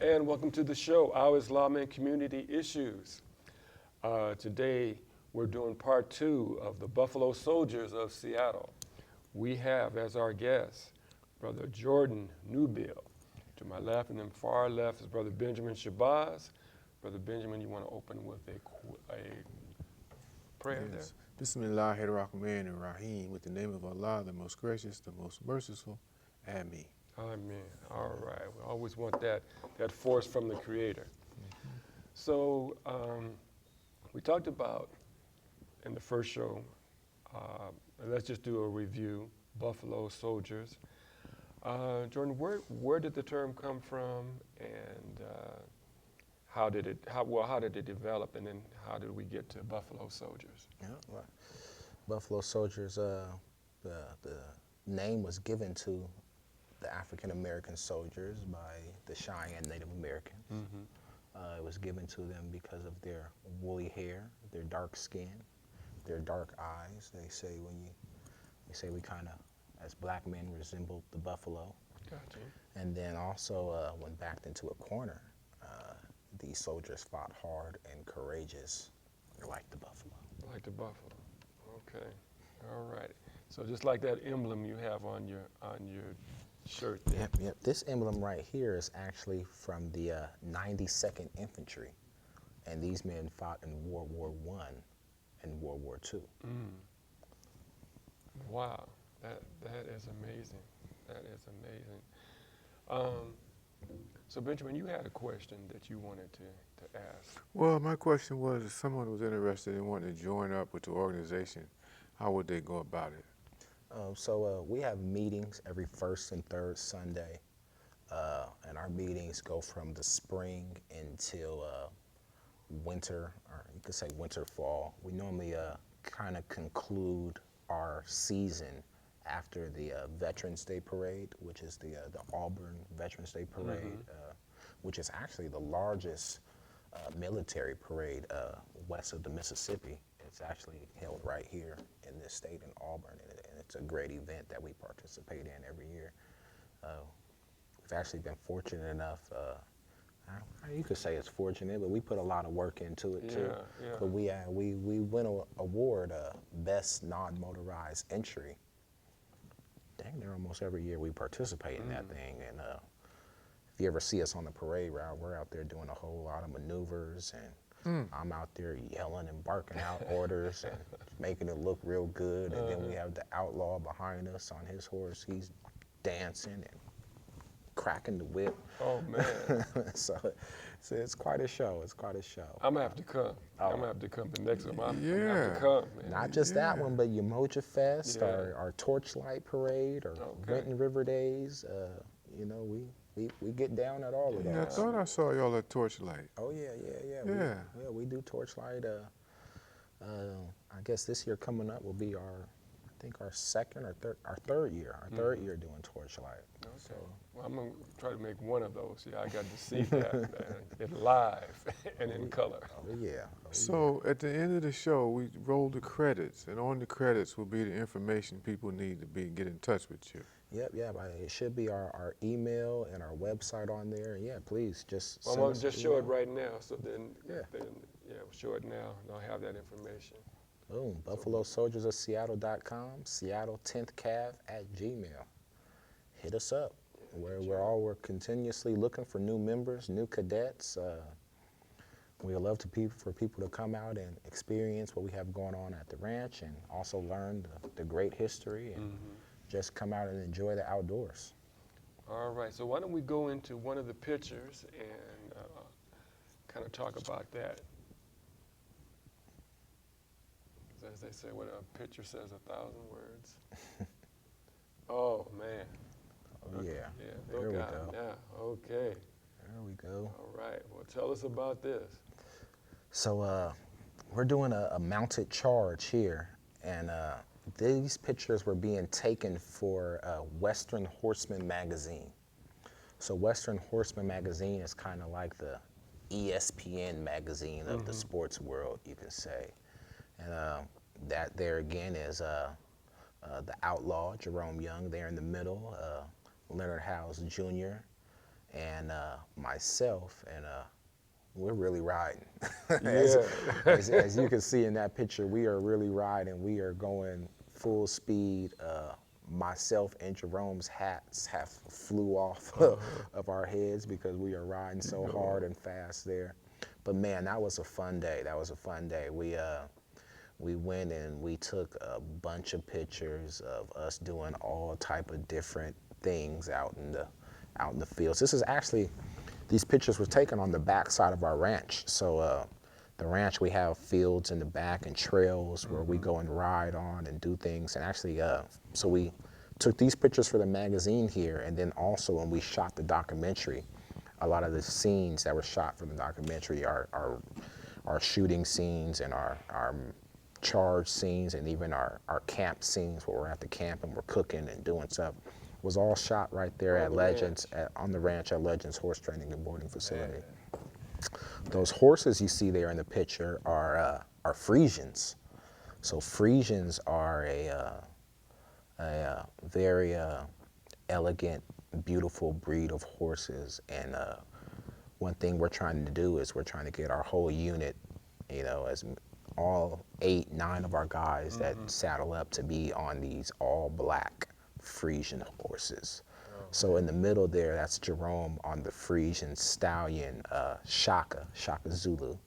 And welcome to the show, Our Islam and Community Issues. Today, we're doing part two of the Buffalo Soldiers of Seattle. We have as our guest Brother Jordan Newbill. To my left and then far left is Brother Benjamin Shabazz. Brother Benjamin, you want to open with a prayer there? Yes. Bismillahirrahmanirrahim. With the name of Allah, the most gracious, the most merciful. Ameen. Amen. All right. We always want that force from the Creator. So we talked about in the first show, let's just do a review, Buffalo Soldiers. Jordan, where did the term come from, and how did it develop, and then how did we get to Buffalo Soldiers? Yeah, well, Buffalo Soldiers, the name was given to the African American soldiers by the Cheyenne Native Americans. Mm-hmm. It was given to them because of their woolly hair, their dark skin, their dark eyes. They say we kind of, as black men, resembled the buffalo. Gotcha. And then also, when backed into a corner, these soldiers fought hard and courageous, like the buffalo. Like the buffalo. Okay. All right. So just like that emblem you have on your shirt there. Yep. This emblem right here is actually from the 92nd Infantry, and these men fought in World War I and World War II. Mm. Wow, that is amazing. That is amazing. So Benjamin, you had a question that you wanted to ask. Well, my question was, if someone was interested in wanting to join up with the organization, how would they go about it? So we have meetings every first and third Sunday, and our meetings go from the spring until winter, or you could say winter, fall. We normally kind of conclude our season after the Veterans Day Parade, which is the Auburn Veterans Day Parade, which is actually the largest military parade west of the Mississippi. It's actually held right here in this state in Auburn, and it's a great event that we participate in every year. We've actually been fortunate enough, you could say it's fortunate, but we put a lot of work into it too. Yeah. But we win an award, Best Non-Motorized Entry. Dang near almost every year we participate in that thing. And if you ever see us on the parade route, we're out there doing a whole lot of maneuvers, and I'm out there yelling and barking out orders and making it look real good. And then we have the outlaw behind us on his horse. He's dancing and cracking the whip. Oh man. so it's quite a show. It's quite a show. I'm gonna have to come. I'm gonna have to come the next one. I'm gonna have Yeah. to come, man. Not just that one, but Umoja Fest, Yeah. our Torchlight Parade, or Renton River Days. You know, we get down at all of Yeah, I those. thought I saw y'all at Torchlight. Oh yeah. Yeah. We do Torchlight. I guess this year coming up will be our second or third year. Our third year doing Torchlight. Okay. So Well, I'm gonna try to make one of those. Yeah, I got to see that in live and in color. oh yeah. So at the end of the show, we roll the credits, and on the credits will be the information people need to get in touch with you. Yep. It should be our email and our website on there. Yeah, please just. Well, I'm send gonna us just an show it email. right now. So then, Yeah. we'll show it now. And I'll have that information. Boom. Buffalo Soldiers of Seattle.com, Seattle 10th Cav @gmail. Hit us up. We're continuously looking for new members, new cadets. We would love for people to come out and experience what we have going on at the ranch, and also learn the great history, and just come out and enjoy the outdoors. All right. So why don't we go into one of the pictures and kind of talk about that? As they say, what a picture says 1,000 words. Oh man. Oh yeah. Yeah. There we Look go. out now. Okay. There we go. All right. Well, tell us about this. So we're doing a mounted charge here, and these pictures were being taken for Western Horseman magazine. So Western Horseman magazine is kind of like the ESPN magazine of the sports world, you can say. And that there again is the outlaw, Jerome Young, there in the middle, Leonard Howes Jr., and myself, and we're really riding. Yeah. as you can see in that picture, we are really riding. We are going full speed. Myself and Jerome's hats have flew off of our heads because we are riding so hard and fast there. But man, that was a fun day. That was a fun day. We went and we took a bunch of pictures of us doing all type of different things out in the fields. This is actually, these pictures were taken on the back side of our ranch. So the ranch, we have fields in the back and trails where we go and ride on and do things. And actually, so we took these pictures for the magazine here, and then also when we shot the documentary, a lot of the scenes that were shot from the documentary are shooting scenes and our charge scenes, and even our camp scenes where we're at the camp and we're cooking and doing stuff was all shot right there at Legends, on the ranch at Legends Horse Training and Boarding Facility. Those horses you see there in the picture are Friesians. So Friesians are a very elegant, beautiful breed of horses, and one thing we're trying to do is we're trying to get our whole unit, you know, as all 8, 9 of our guys that saddle up to be on these all black Friesian horses. So in the middle there, that's Jerome on the Friesian stallion, Shaka Zulu.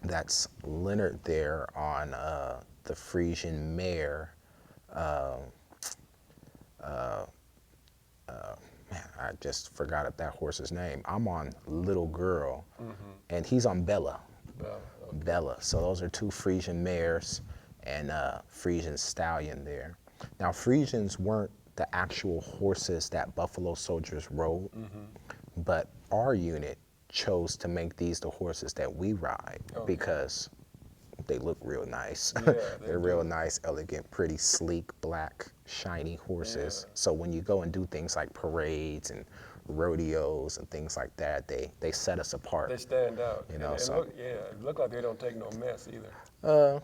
That's Leonard there on the Friesian mare. Man, I just forgot that horse's name. I'm on Little Girl, and he's on Bella. Bella. So those are 2 Friesian mares and Friesian stallion there. Now, Friesians weren't the actual horses that Buffalo Soldiers rode, but our unit chose to make these the horses that we ride because they look real nice. Yeah, They're real nice, elegant, pretty, sleek, black, shiny horses. Yeah. So when you go and do things like parades and rodeos and things like that, they set us apart. They stand out. You know, and so it look like they don't take no mess either.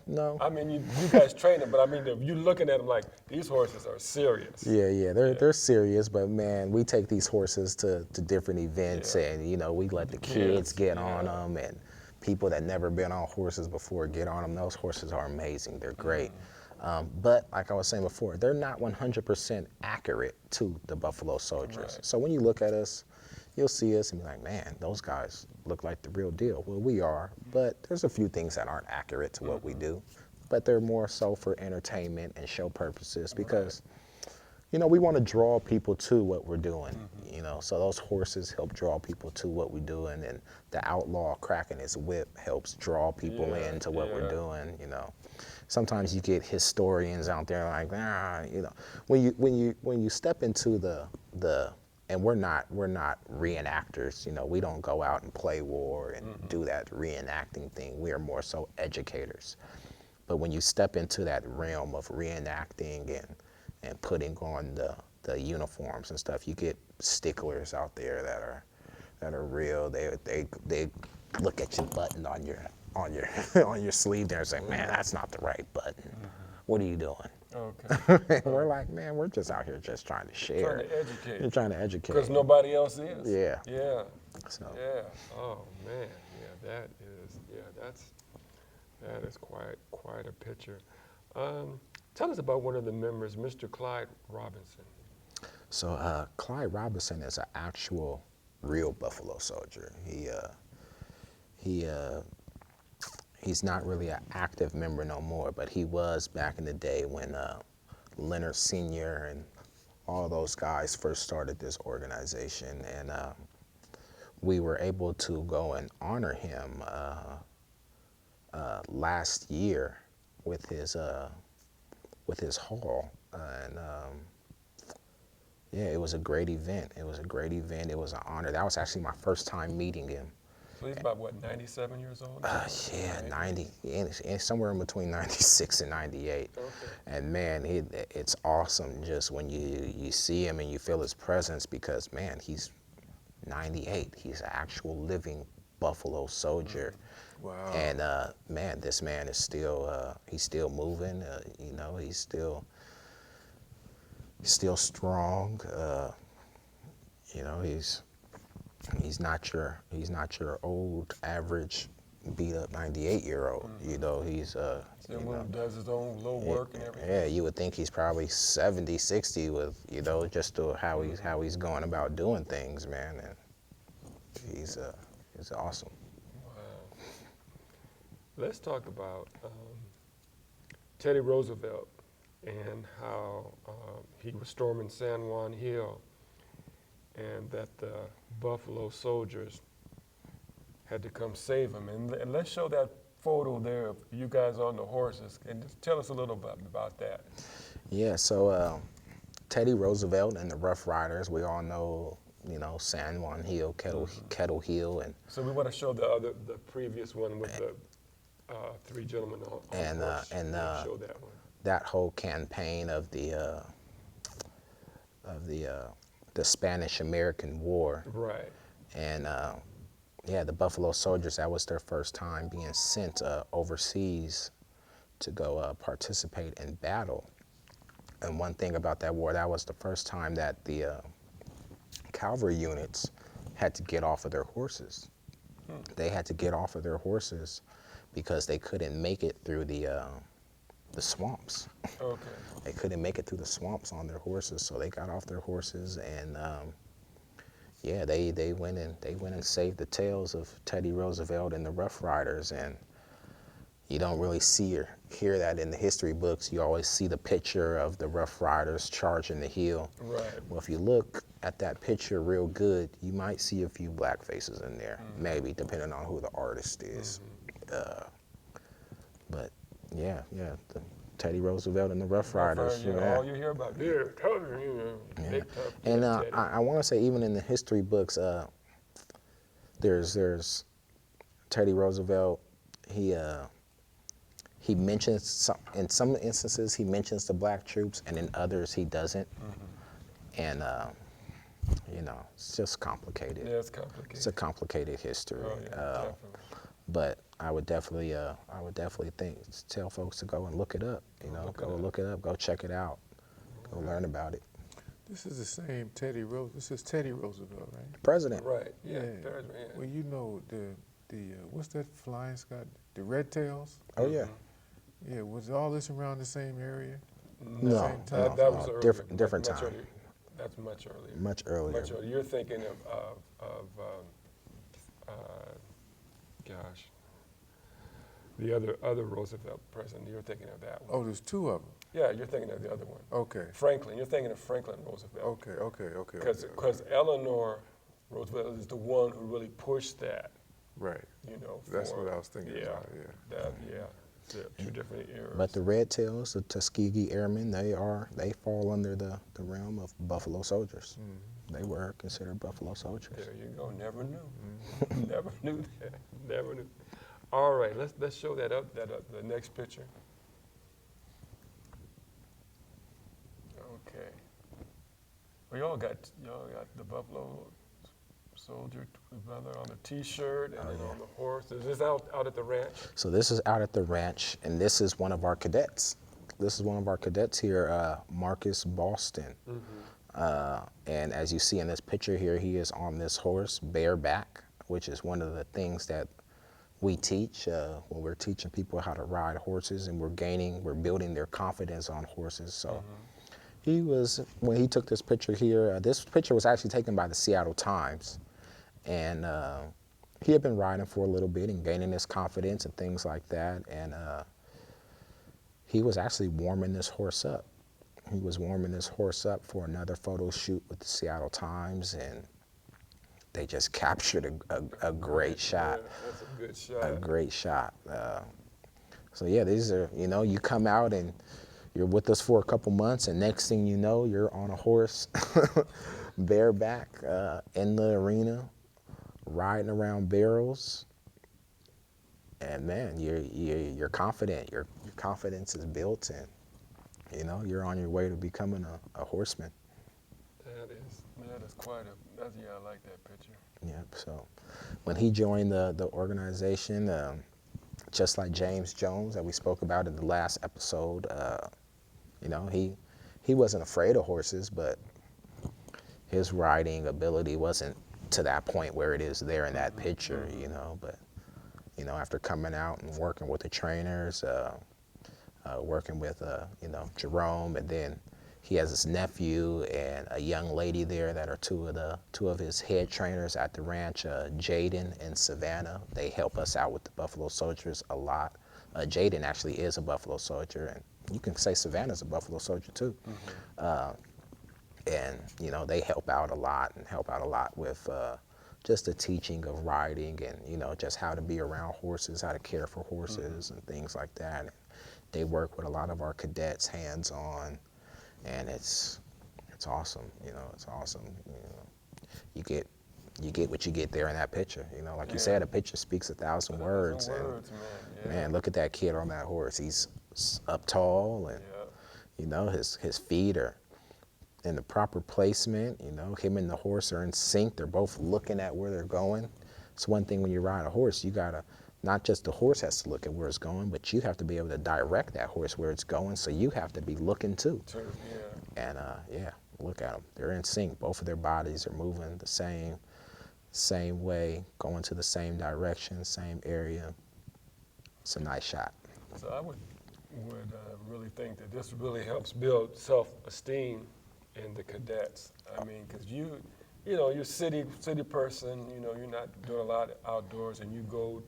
no. I mean, you guys train them, but I mean, if you looking at them like these horses are serious. Yeah, they're serious, but man, we take these horses to different events, and you know, we let the kids get on them, and people that never been on horses before get on them. Those horses are amazing. They're great. But like I was saying before, they're not 100% accurate to the Buffalo Soldiers. Right. So when you look at us, you'll see us and be like, man, those guys look like the real deal. Well, we are, but there's a few things that aren't accurate to what we do, but they're more so for entertainment and show purposes because, you know, we want to draw people to what we're doing, you know, so those horses help draw people to what we're doing, and the outlaw cracking his whip helps draw people into what we're doing, you know. Sometimes you get historians out there like, you know, when you step into the and we're not reenactors, you know, we don't go out and play war and do that reenacting thing. We are more so educators. But when you step into that realm of reenacting and putting on the uniforms and stuff, you get sticklers out there that are real. They look at your button on your on your sleeve there and say, man, that's not the right button. What are you doing? Okay. And we're like, man, we're just out here just trying to share. Trying to educate. You're trying to educate. Because nobody else is. Yeah. Yeah. So. Yeah. Oh man. Yeah. That is quite a picture. Tell us about one of the members, Mr. Clyde Robinson. So Clyde Robinson is an actual real Buffalo Soldier. He's not really an active member no more, but he was back in the day when Leonard Sr. and all those guys first started this organization, and we were able to go and honor him last year with his haul, and yeah, it was a great event. It was an honor. That was actually my first time meeting him. So he's about, what, 97 years old? Yeah, 90, somewhere in between 96 and 98. Okay. And man, it's awesome just when you see him and you feel his presence because, man, he's 98. He's an actual living Buffalo Soldier. Wow. And man, this man is he's still moving. You know, he's still strong. You know, he's not your old average beat up 98-year-old. You know, he's Someone who does his own little yeah, work and everything. yeah, you would think he's probably 70, 60 with, you know, just how he's going about doing things, man. And he's awesome. Wow. Let's talk about Teddy Roosevelt and how he was storming San Juan Hill, and that the Buffalo soldiers had to come save him. And let's show that photo there of you guys on the horses, and just tell us a little bit about that. Yeah, so Teddy Roosevelt and the Rough Riders, we all know, you know, San Juan Hill, Kettle Hill, and So we want to show the previous one with the three gentlemen on horse. Show that one. that whole campaign of the Spanish-American War. Right. And yeah, the Buffalo Soldiers, that was their first time being sent overseas to go participate in battle. And one thing about that war, that was the first time that the cavalry units had to get off of their horses. They had to get off of their horses because they couldn't make it through the swamps. Okay. They couldn't make it through the swamps on their horses, so they got off their horses, and yeah, they went and saved the tales of Teddy Roosevelt and the Rough Riders. And you don't really see or hear that in the history books. You always see the picture of the Rough Riders charging the hill. Right. Well, if you look at that picture real good, you might see a few black faces in there, maybe, depending on who the artist is. But yeah, Teddy Roosevelt and the Rough Riders. All you hear about, big tough. And Teddy. I want to say, even in the history books, there's Teddy Roosevelt. He mentions in some instances he mentions the black troops, and in others he doesn't. And you know, it's just complicated. Yeah, it's complicated. It's a complicated history. Oh, yeah, definitely. But I would definitely tell folks to go and look it up. You know, look it up, go check it out, go learn about it. This is the same Teddy Roosevelt. This is Teddy Roosevelt, right? President. Right. Yeah. Yeah. Yeah. Well, you know the what's that flying Scott? The red tails. Oh yeah. Yeah. Was all this around the same area? No, Same time? That was earlier. different much time. earlier. That's much earlier. Much earlier. Much earlier. You're thinking of gosh, the other Roosevelt president. You're thinking of that one. Oh, there's two of them. Yeah, you're thinking of the other one. Okay. Franklin. You're thinking of Franklin Roosevelt. Okay. Because Eleanor Roosevelt is the one who really pushed that. Right. You know. That's what I was thinking Yeah. about. Yeah. That. Yeah. Two different eras. But the Red Tails, the Tuskegee Airmen, they fall under the realm of Buffalo Soldiers. They were considered Buffalo Soldiers. There you go. Never knew. Never knew that. Never knew. All right. Let's show that up. The next picture. Okay. Well, y'all got the Buffalo Soldier brother on the T-shirt and then on the horse. Is this out at the ranch? So this is out at the ranch, and this is one of our cadets. This is one of our cadets here, Marcus Boston. And as you see in this picture here, he is on this horse bareback, which is one of the things that we teach when we're teaching people how to ride horses, and we're building their confidence on horses. So when he took this picture here, this picture was actually taken by the Seattle Times. And he had been riding for a little bit and gaining his confidence and things like that. And he was actually warming this horse up. He was warming this horse up for another photo shoot with the Seattle Times, and they just captured a great shot. Yeah, that's a good shot. A great shot. So yeah, these are, you know, you come out and you're with us for a couple months, and next thing you know, you're on a horse, bareback in the arena, riding around barrels, and man, you're confident. Your confidence is built, and you know you're on your way to becoming a horseman. That is quite a. I like that picture. Yep. So when he joined the organization, just like James Jones that we spoke about in the last episode, you know, he wasn't afraid of horses, but his riding ability wasn't to that point where it is there in that picture, you know. But you know, after coming out and working with the trainers, working with you know, Jerome, and then he has his nephew and a young lady there that are two of his head trainers at the ranch, Jaden and Savannah. They help us out with the Buffalo Soldiers a lot. Jaden actually is a Buffalo Soldier, and you can say Savannah's a Buffalo Soldier too. And you know, they help out a lot with just the teaching of riding, and you know, just how to be around horses, how to care for horses, and things like that. And they work with a lot of our cadets hands-on, and it's awesome. You know, it's awesome. You know, you get what you get there in that picture. You know, like you said, a picture speaks 1,000 words. Man, look at that kid on that horse. He's up tall, and you know, his feet are in the proper placement. You know, him and the horse are in sync. They're both looking at where they're going. It's one thing when you ride a horse, you gotta, not just the horse has to look at where it's going, but you have to be able to direct that horse where it's going, so you have to be looking too. And yeah, look at them. They're in sync. Both of their bodies are moving the same way, going to the same direction, same area. It's a nice shot. So I would really think that this really helps build self-esteem in the cadets. I mean, because you know, you're a city person, you know, you're not doing a lot outdoors, and you go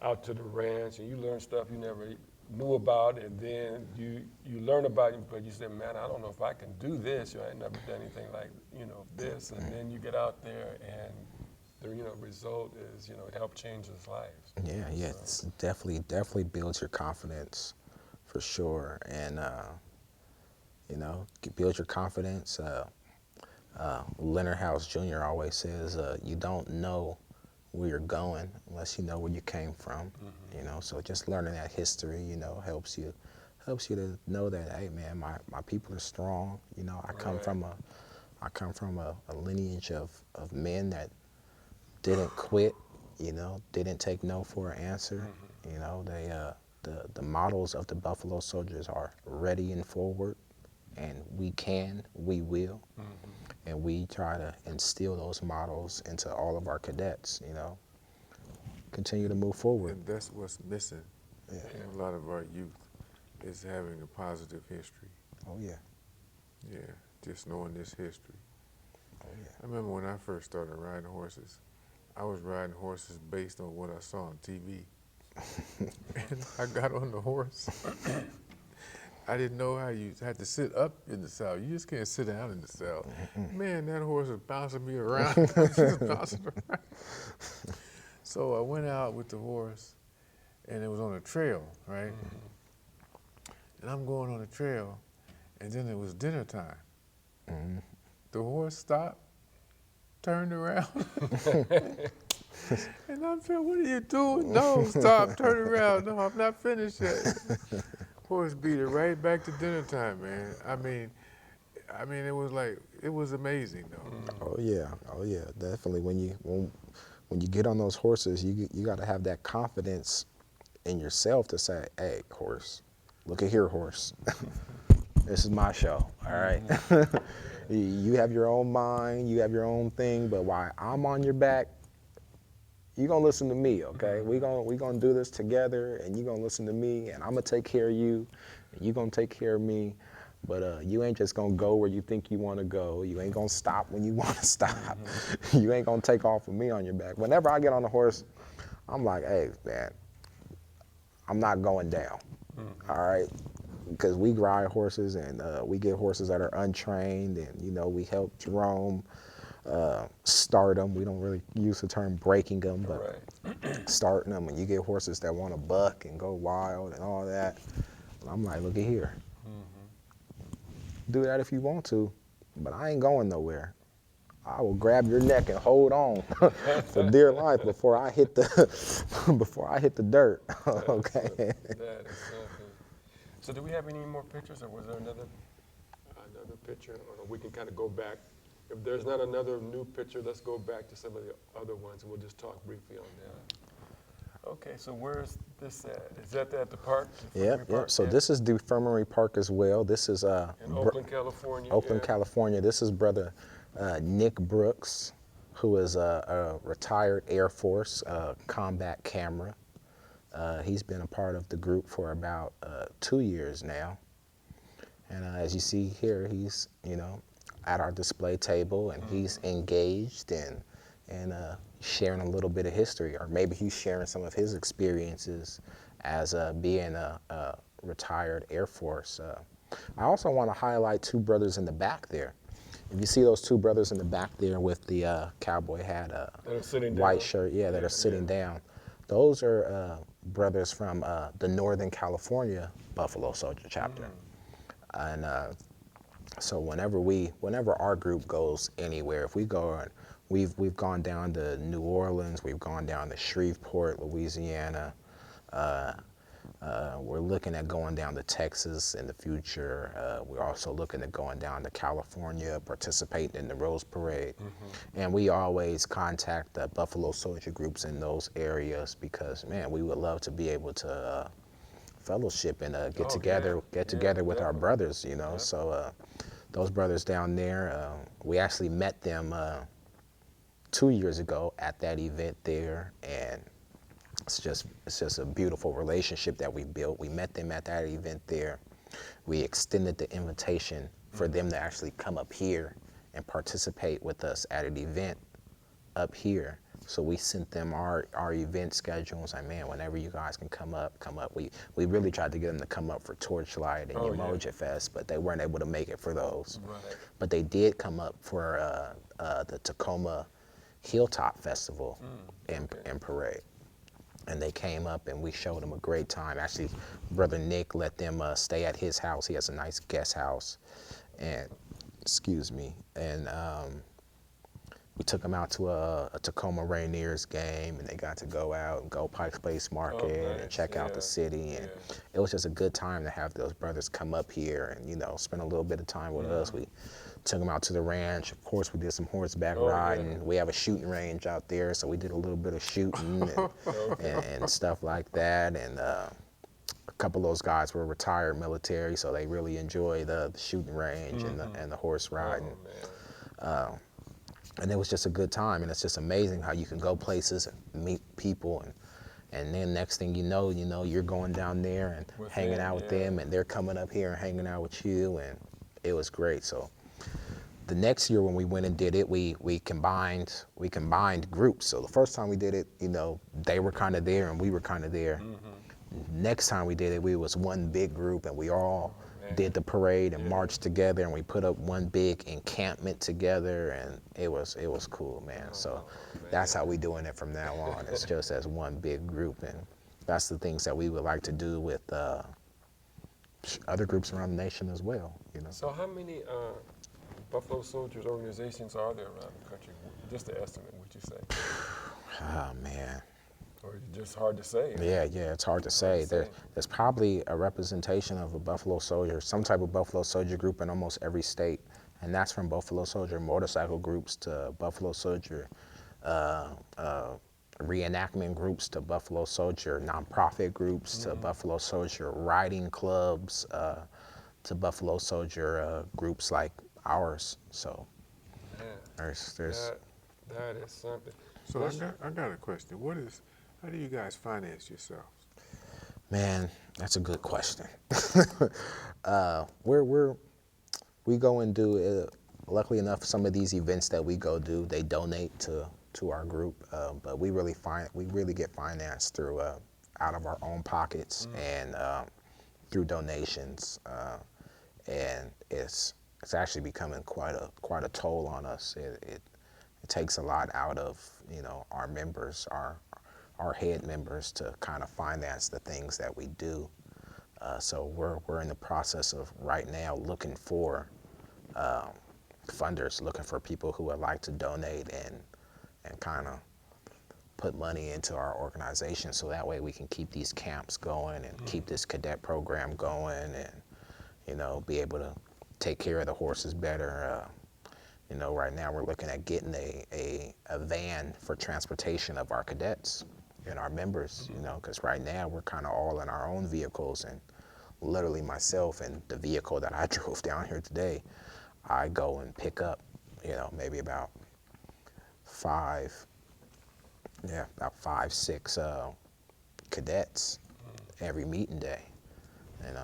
out to the ranch and you learn stuff you never knew about, and then you learn about it, but you say, man, I don't know if I can do this. You know, I never done anything like, you know, this, and then you get out there, and the, you know, result is, you know, it helped change his life. Yeah, it's definitely builds your confidence, for sure, and you know, build your confidence. Leonard House Jr. always says, you don't know where you're going unless you know where you came from. You know, so just learning that history, you know, helps you to know that, hey man, my people are strong. You know, I come from a lineage of men that didn't quit, you know, didn't take no for an answer. You know, they the models of the Buffalo Soldiers are ready and forward, and we will. And we try to instill those models into all of our cadets, you know. Continue to move forward. And that's what's missing in a lot of our youth, is having a positive history. Oh yeah. Yeah, just knowing this history. Oh yeah. I remember when I first started riding horses, I was riding horses based on what I saw on TV. And I got on the horse. I didn't know how you had to sit up in the saddle. You just can't sit down in the saddle. Man, that horse was bouncing me around. Just bouncing around. So I went out with the horse, and it was on a trail, right? And I'm going on a trail, and then it was dinner time. The horse stopped, turned around. And I'm saying, what are you doing? No, stop, turn around. No, I'm not finished yet. Horse beat it right back to dinner time, man. I mean, it was like, it was amazing, though. Oh yeah, definitely. When you get on those horses, you got to have that confidence in yourself to say, hey, horse, look at here, horse. This is my show, all right? You have your own mind, you have your own thing, but while I'm on your back, you're gonna listen to me, okay? We gonna do this together, and you're gonna listen to me, and I'm gonna take care of you, and you're gonna take care of me. But you ain't just gonna go where you think you wanna go. You ain't gonna stop when you wanna stop. You ain't gonna take off with me on your back. Whenever I get on the horse, I'm like, hey, man, I'm not going down, all right? Because we ride horses, and we get horses that are untrained, and, you know, we help Jerome start them. We don't really use the term breaking them, but starting them. And you get horses that want to buck and go wild and all that. I'm like, look at here. Do that if you want to, but I ain't going nowhere. I will grab your neck and hold on for dear life before I hit the dirt. Okay. That is something. So do we have any more pictures, or was there another picture? Or we can kind of go back. If there's not another new picture, let's go back to some of the other ones, and we'll just talk briefly on that. Okay, so where's this at? Is that at the park? Yep. So this is Defirmary Park as well. This is in Oakland, California. California. This is Brother Nick Brooks, who is a retired Air Force combat camera. He's been a part of the group for about 2 years now. And as you see here, he's, at our display table, and he's engaged and sharing a little bit of history, or maybe he's sharing some of his experiences as being a retired Air Force. I also want to highlight two brothers in the back there. If you see those two brothers in the back there with the cowboy hat, That are sitting white down? shirt, that Yeah, are sitting yeah. down, those are brothers from the Northern California Buffalo Soldier chapter. And so whenever our group goes anywhere, if we go, we've gone down to New Orleans, we've gone down to Shreveport, Louisiana. We're looking at going down to Texas in the future. We're also looking at going down to California, participating in the Rose Parade. And we always contact the Buffalo Soldier groups in those areas because, man, we would love to be able to fellowship and get together with our definitely. brothers, Yeah. So those brothers down there, we actually met them 2 years ago at that event there, and it's just a beautiful relationship that we built. We met them at that event there. We extended the invitation for them to actually come up here and participate with us at an event up here. So we sent them our event schedule and was like, man, whenever you guys can come up. We really tried to get them to come up for Torchlight and Oh, yeah. Umoja Fest, but they weren't able to make it for those. Right. But they did come up for the Tacoma Hilltop Festival and Parade. And they came up and we showed them a great time. Actually, Brother Nick let them stay at his house. He has a nice guest house. And, and we took them out to a Tacoma Rainiers game, and they got to go out and go Pike's Place Market and nice. check out the Yeah. city. And it was just a good time to have those brothers come up here and, spend a little bit of time with us. We took them out to the ranch. Of course, we did some horseback riding. Yeah. We have a shooting range out there, so we did a little bit of shooting and stuff like that. And a couple of those guys were retired military, so they really enjoy the shooting range and the horse riding. Oh, man. And it was just a good time, and it's just amazing how you can go places and meet people, and then next thing you know, you're going down there and With hanging them, out with yeah. them, and they're coming up here and hanging out with you, and it was great. So the next year when we went and did it, we combined groups. So the first time we did it, they were kind of there and we were kind of there. Next time we did it, we was one big group, and we all did the parade and marched together, and we put up one big encampment together, and it was cool, man. So that's how we doing it from now on. It's just as one big group, and that's the things that we would like to do with other groups around the nation as well. So how many Buffalo Soldiers organizations are there around the country? Just an estimate, would you say? Oh man. Or is it just hard to say? Yeah, it's hard to say. There's probably a representation of a Buffalo Soldier, some type of Buffalo Soldier group in almost every state, and that's from Buffalo Soldier motorcycle groups to Buffalo Soldier reenactment groups to Buffalo Soldier nonprofit groups to Buffalo Soldier riding clubs to Buffalo Soldier groups like ours. So Man, there's that is something. So I got a question. How do you guys finance yourselves? Man, that's a good question. We go and do. Luckily enough, some of these events that we go do, they donate to our group, but we really get financed through out of our own pockets and through donations, and it's actually becoming quite a toll on us. It takes a lot out of our members, our head members, to kind of finance the things that we do. So we're in the process of right now looking for funders, looking for people who would like to donate and kind of put money into our organization, so that way we can keep these camps going and keep this cadet program going, and be able to take care of the horses better. Right now we're looking at getting a van for transportation of our cadets and our members, because right now we're kind of all in our own vehicles, and literally myself and the vehicle that I drove down here today, I go and pick up maybe about about 5, 6 cadets every meeting day, and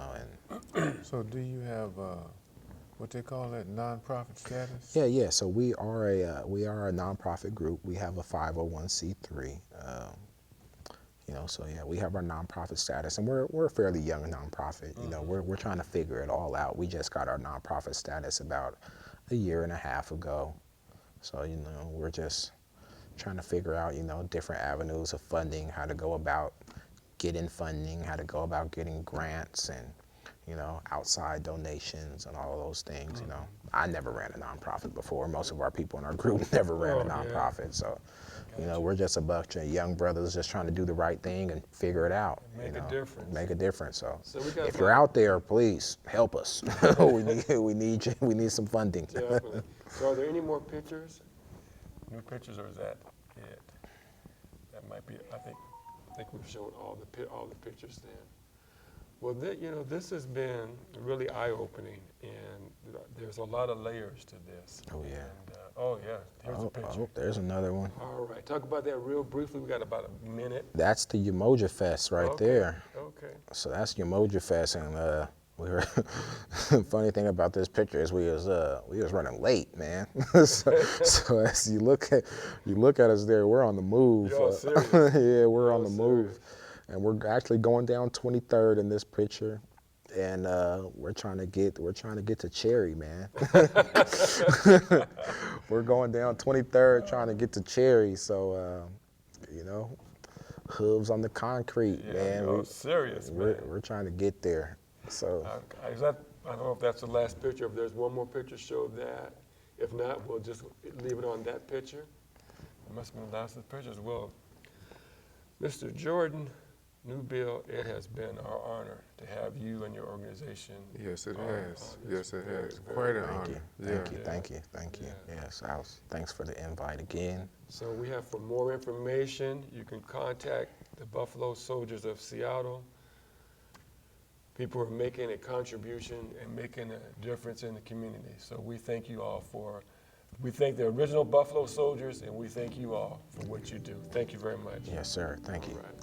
So do you have what they call that, nonprofit status? yeah. So we are a nonprofit group. We have a 501c3. So yeah, we have our nonprofit status, and we're a fairly young nonprofit. We're trying to figure it all out. We just got our nonprofit status about a year and a half ago. So we're just trying to figure out different avenues of funding, how to go about getting funding, how to go about getting grants, and outside donations and all of those things. I never ran a nonprofit before. Most of our people in our group never ran a nonprofit. So, we're just a bunch of young brothers just trying to do the right thing and figure it out. Make a difference. Make a difference. So we got if you're out there, please help us. we need some funding. Definitely. So are there any more pictures? New pictures, or is that it? That might be. I think we've shown all the pictures then. Well, this has been really eye-opening, and there's a lot of layers to this. Oh yeah. And, here's a picture. Oh, there's another one. All right, talk about that real briefly. We got about a minute. That's the Umoja Fest right there. Okay. So that's Umoja Fest, and we were. Funny thing about this picture is we was running late, man. so as you look at us there, we're on the move. Y'all serious? Yeah, we're on the serious. move, and we're actually going down 23rd in this picture, and we're trying to get to Cherry, man. We're going down 23rd trying to get to Cherry, so hooves on the concrete, man. We're serious, man. We're trying to get there. So I don't know if that's the last picture. If there's one more picture, show that. If not, we'll just leave it on that picture. It must have been the last of the pictures. Well, Mr. Jordan Newbill, it has been our honor to have you and your organization. Yes, it has. Yes, it has. Quite an honor. Thank you. Yes, thanks for the invite again. So we have, for more information, you can contact the Buffalo Soldiers of Seattle. People are making a contribution and making a difference in the community. So we thank you all we thank the original Buffalo Soldiers, and we thank you all for what you do. Thank you very much. Yes, sir. Thank you. All right.